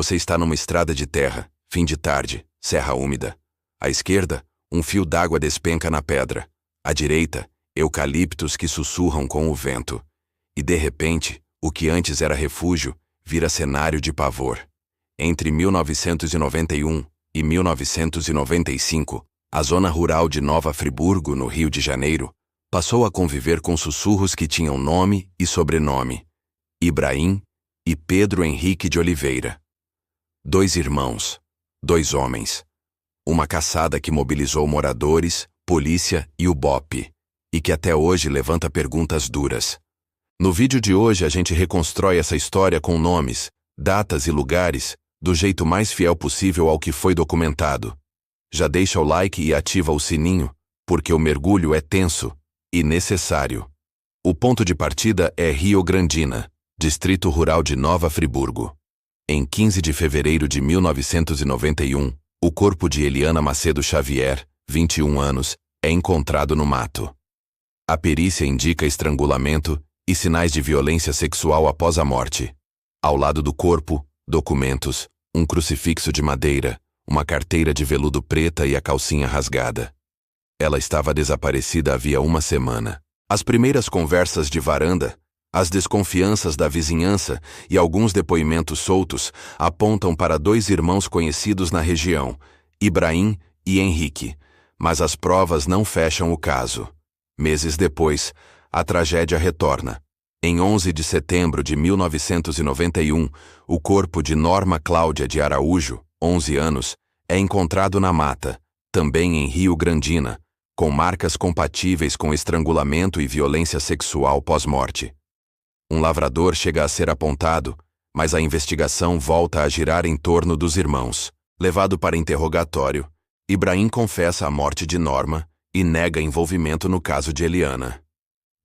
Você está numa estrada de terra, fim de tarde, serra úmida. À esquerda, um fio d'água despenca na pedra. À direita, eucaliptos que sussurram com o vento. E de repente, o que antes era refúgio, vira cenário de pavor. Entre 1991 e 1995, a zona rural de Nova Friburgo, no Rio de Janeiro, passou a conviver com sussurros que tinham nome e sobrenome: Ibrahim e Pedro Henrique de Oliveira. 2 irmãos, 2 homens. Uma caçada que mobilizou moradores, polícia e o BOPE, e que até hoje levanta perguntas duras. No vídeo de hoje a gente reconstrói essa história com nomes, datas e lugares, do jeito mais fiel possível ao que foi documentado. Já deixa o like e ativa o sininho, porque o mergulho é tenso e necessário. O ponto de partida é Rio Grandina, distrito rural de Nova Friburgo. Em 15 de fevereiro de 1991, o corpo de Eliana Macedo Xavier, 21 anos, é encontrado no mato. A perícia indica estrangulamento e sinais de violência sexual após a morte. Ao lado do corpo, documentos, um crucifixo de madeira, uma carteira de veludo preta e a calcinha rasgada. Ela estava desaparecida havia uma semana. As primeiras conversas de varanda, as desconfianças da vizinhança e alguns depoimentos soltos apontam para 2 irmãos conhecidos na região, Ibrahim e Henrique, mas as provas não fecham o caso. Meses depois, a tragédia retorna. Em 11 de setembro de 1991, o corpo de Norma Cláudia de Araújo, 11 anos, é encontrado na mata, também em Rio Grandina, com marcas compatíveis com estrangulamento e violência sexual pós-morte. Um lavrador chega a ser apontado, mas a investigação volta a girar em torno dos irmãos. Levado para interrogatório, Ibrahim confessa a morte de Norma e nega envolvimento no caso de Eliana.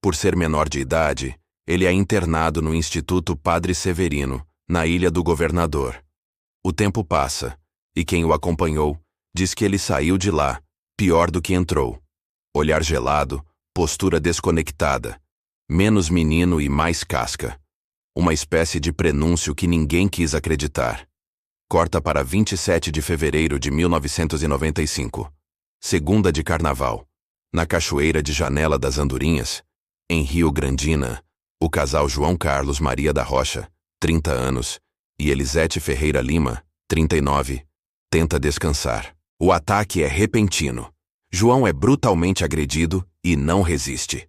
Por ser menor de idade, ele é internado no Instituto Padre Severino, na Ilha do Governador. O tempo passa, e quem o acompanhou diz que ele saiu de lá, pior do que entrou. Olhar gelado, postura desconectada, menos menino e mais casca. Uma espécie de prenúncio que ninguém quis acreditar. Corta para 27 de fevereiro de 1995. Segunda de carnaval. Na Cachoeira de Janela das Andorinhas, em Rio Grandina, o casal João Carlos Maria da Rocha, 30 anos, e Elisete Ferreira Lima, 39, tenta descansar. O ataque é repentino. João é brutalmente agredido e não resiste.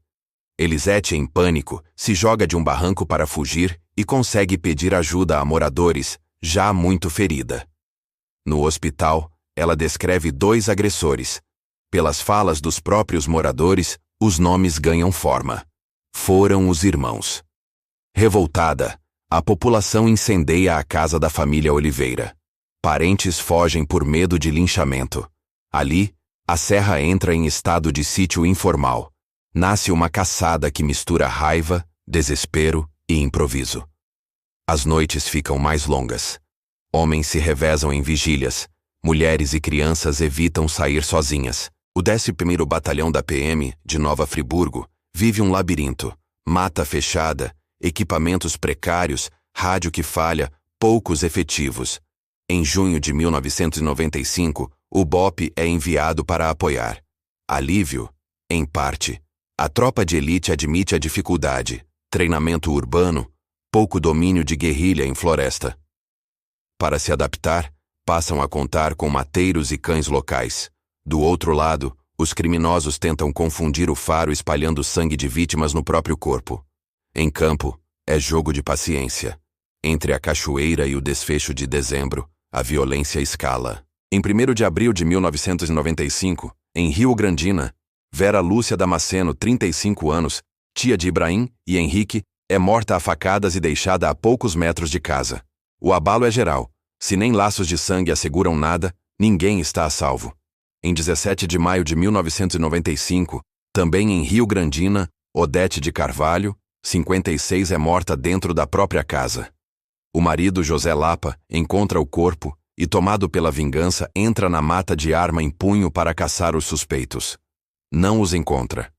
Elisete, em pânico, se joga de um barranco para fugir e consegue pedir ajuda a moradores, já muito ferida. No hospital, ela descreve 2 agressores. Pelas falas dos próprios moradores, os nomes ganham forma. Foram os irmãos. Revoltada, a população incendeia a casa da família Oliveira. Parentes fogem por medo de linchamento. Ali, a serra entra em estado de sítio informal. Nasce uma caçada que mistura raiva, desespero e improviso. As noites ficam mais longas. Homens se revezam em vigílias. Mulheres e crianças evitam sair sozinhas. O 11º Batalhão da PM, de Nova Friburgo, vive um labirinto. Mata fechada, equipamentos precários, rádio que falha, poucos efetivos. Em junho de 1995, o BOPE é enviado para apoiar. Alívio? Em parte. A tropa de elite admite a dificuldade, treinamento urbano, pouco domínio de guerrilha em floresta. Para se adaptar, passam a contar com mateiros e cães locais. Do outro lado, os criminosos tentam confundir o faro espalhando sangue de vítimas no próprio corpo. Em campo, é jogo de paciência. Entre a cachoeira e o desfecho de dezembro, a violência escala. Em 1º de abril de 1995, em Rio Grandina, Vera Lúcia Damasceno, 35 anos, tia de Ibrahim e Henrique, é morta a facadas e deixada a poucos metros de casa. O abalo é geral. Se nem laços de sangue asseguram nada, ninguém está a salvo. Em 17 de maio de 1995, também em Rio Grandina, Odete de Carvalho, 56, é morta dentro da própria casa. O marido, José Lapa, encontra o corpo e, tomado pela vingança, entra na mata de arma em punho para caçar os suspeitos. Não os encontra.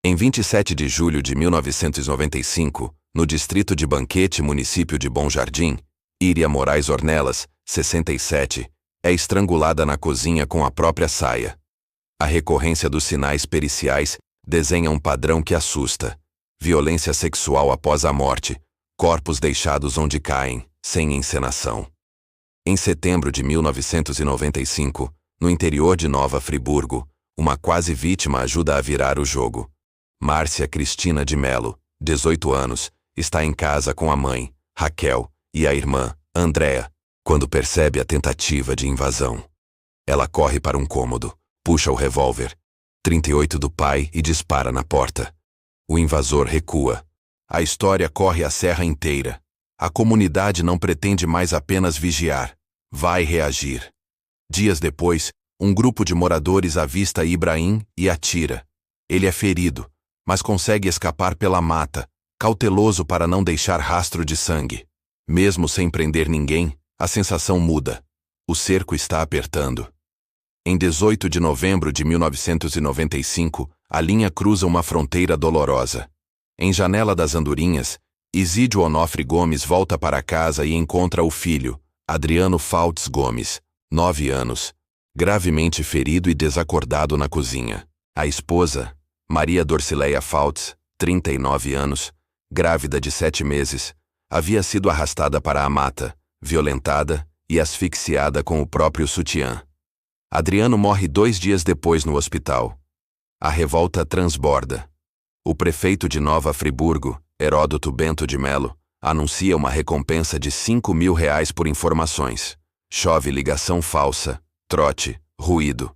Em 27 de julho de 1995, no distrito de Banquete, município de Bom Jardim, Iria Moraes Ornelas, 67, é estrangulada na cozinha com a própria saia. A recorrência dos sinais periciais desenha um padrão que assusta. Violência sexual após a morte, corpos deixados onde caem, sem encenação. Em setembro de 1995, no interior de Nova Friburgo, uma quase vítima ajuda a virar o jogo. Márcia Cristina de Melo, 18 anos, está em casa com a mãe, Raquel, e a irmã, Andréa, quando percebe a tentativa de invasão. Ela corre para um cômodo, puxa o revólver 38 do pai e dispara na porta. O invasor recua. A história corre a serra inteira. A comunidade não pretende mais apenas vigiar. Vai reagir. Dias depois, um grupo de moradores avista Ibrahim e atira. Ele é ferido, mas consegue escapar pela mata, cauteloso para não deixar rastro de sangue. Mesmo sem prender ninguém, a sensação muda. O cerco está apertando. Em 18 de novembro de 1995, a linha cruza uma fronteira dolorosa. Em Janela das Andorinhas, Isídio Onofre Gomes volta para casa e encontra o filho, Adriano Fautz Gomes, 9 anos, gravemente ferido e desacordado na cozinha. A esposa, Maria Dorcileia Fautz, 39 anos, grávida de 7 meses, havia sido arrastada para a mata, violentada e asfixiada com o próprio sutiã. Adriano morre 2 dias depois no hospital. A revolta transborda. O prefeito de Nova Friburgo, Heródoto Bento de Melo, anuncia uma recompensa de R$ 5.000 por informações. Chove ligação falsa, trote, ruído.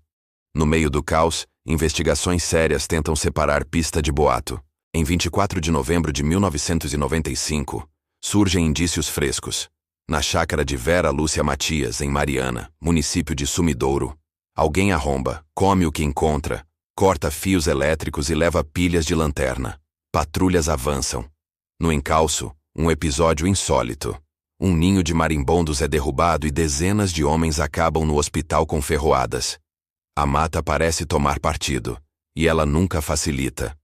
No meio do caos, investigações sérias tentam separar pista de boato. Em 24 de novembro de 1995, surgem indícios frescos. Na chácara de Vera Lúcia Matias, em Mariana, município de Sumidouro, alguém arromba, come o que encontra, corta fios elétricos e leva pilhas de lanterna. Patrulhas avançam. No encalço, um episódio insólito. Um ninho de marimbondos é derrubado e dezenas de homens acabam no hospital com ferroadas. A mata parece tomar partido, e ela nunca facilita.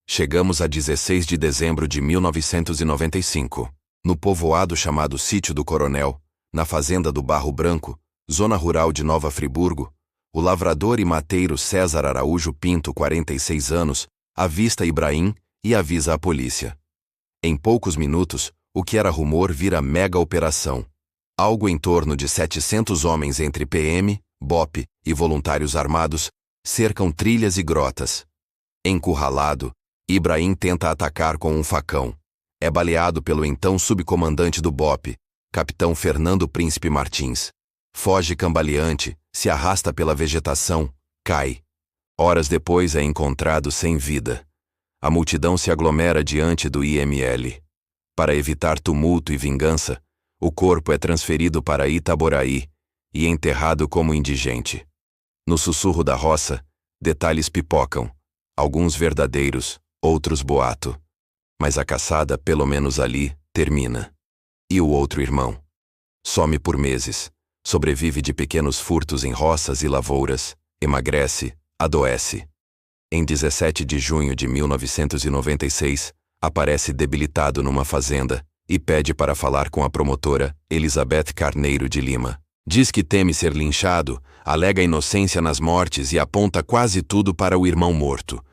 Chegamos a 16 de dezembro de 1995. No povoado chamado Sítio do Coronel, na fazenda do Barro Branco, zona rural de Nova Friburgo, o lavrador e mateiro César Araújo Pinto, 46 anos, avista Ibrahim e avisa a polícia. Em poucos minutos, o que era rumor vira mega operação. Algo em torno de 700 homens entre PM, BOP e voluntários armados cercam trilhas e grotas. Encurralado, Ibrahim tenta atacar com um facão. É baleado pelo então subcomandante do BOP, capitão Fernando Príncipe Martins. Foge cambaleante, se arrasta pela vegetação, cai. Horas depois é encontrado sem vida. A multidão se aglomera diante do IML. Para evitar tumulto e vingança, o corpo é transferido para Itaboraí e enterrado como indigente. No sussurro da roça, detalhes pipocam, alguns verdadeiros, outros boato. Mas a caçada, pelo menos ali, termina. E o outro irmão? Some por meses. Sobrevive de pequenos furtos em roças e lavouras, emagrece, adoece. Em 17 de junho de 1996, aparece debilitado numa fazenda e pede para falar com a promotora Elizabeth Carneiro de Lima. Diz que teme ser linchado, alega inocência nas mortes e aponta quase tudo para o irmão morto.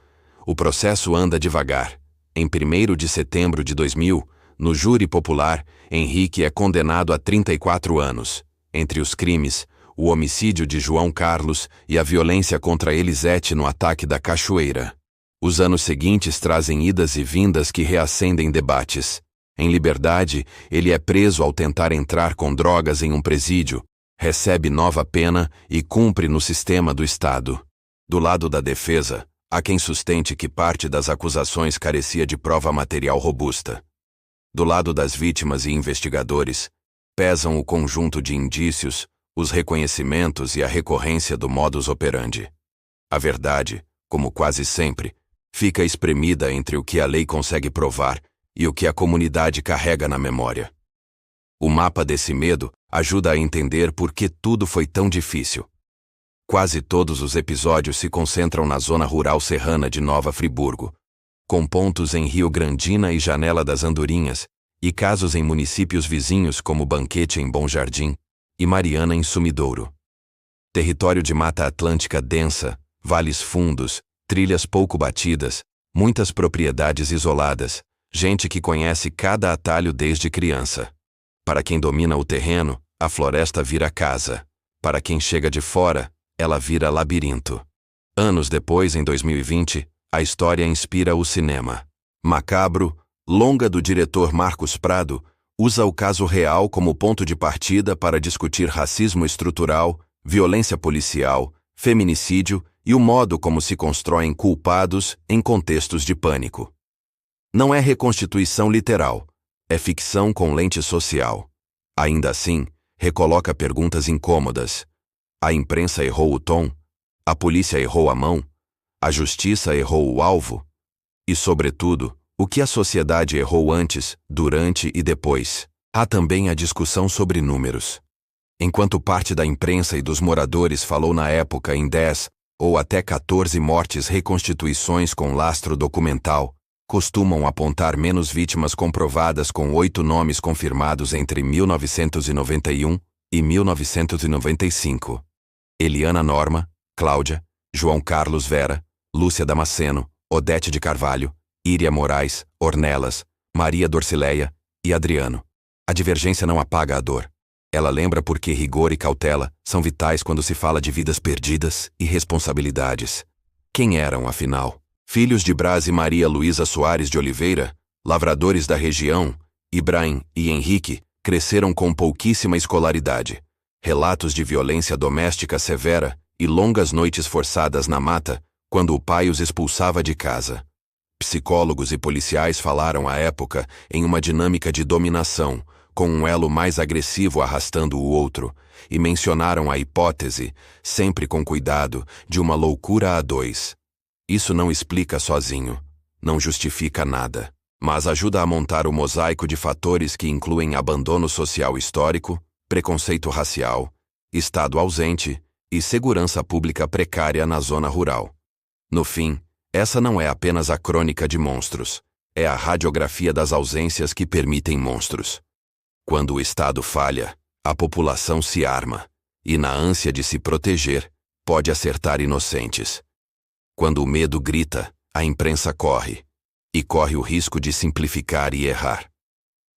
O processo anda devagar. Em 1º de setembro de 2000, no júri popular, Henrique é condenado a 34 anos. Entre os crimes, o homicídio de João Carlos e a violência contra Elisete no ataque da Cachoeira. Os anos seguintes trazem idas e vindas que reacendem debates. Em liberdade, ele é preso ao tentar entrar com drogas em um presídio, recebe nova pena e cumpre no sistema do Estado. Do lado da defesa, há quem sustente que parte das acusações carecia de prova material robusta. Do lado das vítimas e investigadores, pesam o conjunto de indícios, os reconhecimentos e a recorrência do modus operandi. A verdade, como quase sempre, fica espremida entre o que a lei consegue provar e o que a comunidade carrega na memória. O mapa desse medo ajuda a entender por que tudo foi tão difícil. Quase todos os episódios se concentram na zona rural serrana de Nova Friburgo, com pontos em Rio Grandina e Janela das Andorinhas, e casos em municípios vizinhos como Banquete em Bom Jardim, e Mariana em Sumidouro. Território de mata atlântica densa, vales fundos, trilhas pouco batidas, muitas propriedades isoladas, gente que conhece cada atalho desde criança. Para quem domina o terreno, a floresta vira casa. Para quem chega de fora, ela vira labirinto. Anos depois, em 2020, a história inspira o cinema. Macabro, longa do diretor Marcos Prado, usa o caso real como ponto de partida para discutir racismo estrutural, violência policial, feminicídio e o modo como se constroem culpados em contextos de pânico. Não é reconstituição literal, é ficção com lente social. Ainda assim, recoloca perguntas incômodas. A imprensa errou o tom? A polícia errou a mão? A justiça errou o alvo? E, sobretudo, o que a sociedade errou antes, durante e depois? Há também a discussão sobre números. Enquanto parte da imprensa e dos moradores falou na época em 10 ou até 14 mortes, reconstituições com lastro documental costumam apontar menos vítimas comprovadas com 8 nomes confirmados entre 1991 e 1995. Eliana Norma, Cláudia, João Carlos Vera, Lúcia Damasceno, Odete de Carvalho, Íria Moraes, Ornelas, Maria Dorcileia e Adriano. A divergência não apaga a dor. Ela lembra porque rigor e cautela são vitais quando se fala de vidas perdidas e responsabilidades. Quem eram, afinal? Filhos de Brás e Maria Luísa Soares de Oliveira, lavradores da região, Ibrahim e Henrique, cresceram com pouquíssima escolaridade. Relatos de violência doméstica severa e longas noites forçadas na mata, quando o pai os expulsava de casa. Psicólogos e policiais falaram à época em uma dinâmica de dominação, com um elo mais agressivo arrastando o outro, e mencionaram a hipótese, sempre com cuidado, de uma loucura a dois. Isso não explica sozinho, não justifica nada, mas ajuda a montar o mosaico de fatores que incluem abandono social histórico, preconceito racial, Estado ausente e segurança pública precária na zona rural. No fim, essa não é apenas a crônica de monstros, é a radiografia das ausências que permitem monstros. Quando o Estado falha, a população se arma, e na ânsia de se proteger, pode acertar inocentes. Quando o medo grita, a imprensa corre, e corre o risco de simplificar e errar.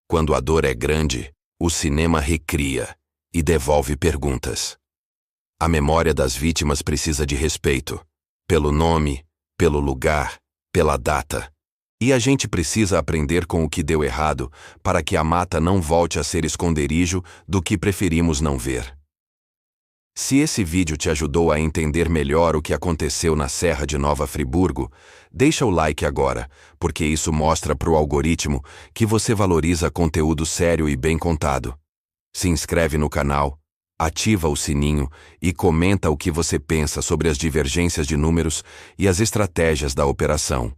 Quando a dor é grande, o cinema recria e devolve perguntas. A memória das vítimas precisa de respeito, pelo nome, pelo lugar, pela data. E a gente precisa aprender com o que deu errado para que a mata não volte a ser esconderijo do que preferimos não ver. Se esse vídeo te ajudou a entender melhor o que aconteceu na Serra de Nova Friburgo, deixa o like agora, porque isso mostra para o algoritmo que você valoriza conteúdo sério e bem contado. Se inscreve no canal, ativa o sininho e comenta o que você pensa sobre as divergências de números e as estratégias da operação.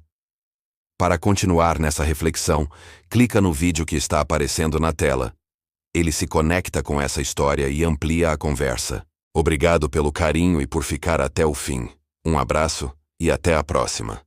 Para continuar nessa reflexão, clica no vídeo que está aparecendo na tela. Ele se conecta com essa história e amplia a conversa. Obrigado pelo carinho e por ficar até o fim. Um abraço e até a próxima.